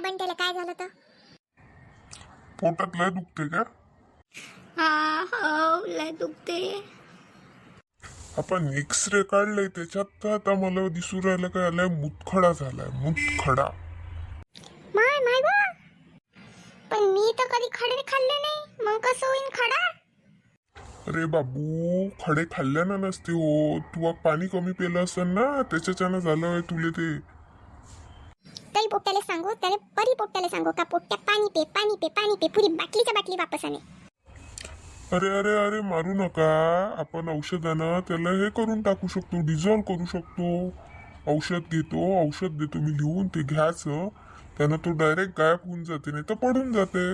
बंट्याला काय झालं तर? पोटात लय दुखते का? हा हो लय दुखते. आपण एक्सरे काढले त्याच्यात तर आता मला दिसू राहिलं काय आलाय, मुतखडा झालाय, मुतखडा. माय माय बा, पण मी तर कधी खडे खाल्ले नाही, मग कसं होईन खडा? अरे बाबू, खडे खाल्ल्यानं नसते हो, तू पाणी कमी पेलं असेल ना, त्याच्याच्यानं झालंय तुले ते. तरी पोट्याला सांगू, त्याला परी पोट्याला सांगू का पोट्या पाणी पे पाणी पे पाणी पे, पुरी बाटलीच्या बाटली वापस आणे. अरे अरे अरे मारू नका. आपण औषधानं त्याला हे करून टाकू शकतो, डिझॉल्व करू शकतो. औषध घेतो, औषध देतो मी लिहून, ते घ्यायचं, त्यानं तो डायरेक्ट गायब होऊन जाते, नाही तर पडून जाते.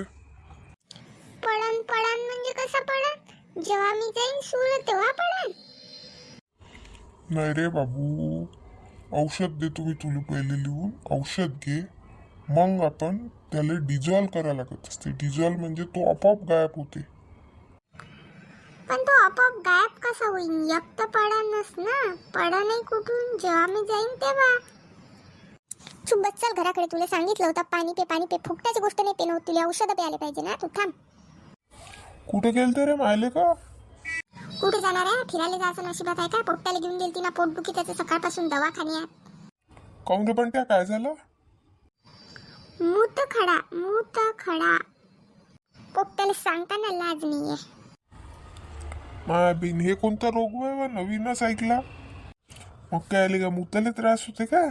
पडन पडन म्हणजे कसं पडन? जेव्हा मी जाईन सूर तेव्हा पडन. नाही रे बाबू, औषध देतो मी तुला पहिले लिहून, औषध घे, मग आपण त्याला डिझॉल्व करायला लागत असते. डिझॉल्व म्हणजे तो आपोआप गायब होते. पण तो आपोआप गायब कसा होईन? एक तर पडनच ना, पडनही कुठून? जेव्हा मी जाईन तेव्हा. तू बस चल घराकडे, तुला सांगितलं होतं पाणी पे फुकट्याची गोष्ट नाही पेन होत, तुला औषधं प्यायला पाहिजे ना, तू थांब. कुठे गेलते रे मायले का? कुठे जाणार आहे? फिरायला जायचं नशिबात आहे का? पोट्याला घेऊन गेलती ना, पोटदुखी त्याचं सकाळपासून दवाखान्यात. काऊन रे पण त्या काय झालं? मूत खडा. पोट्याला सांगताना लाज नाहीये. माय बिन हे कोणता रोग आहे? नवीनच ऐकला. मग काय आले का, मुताले त्रास होते का?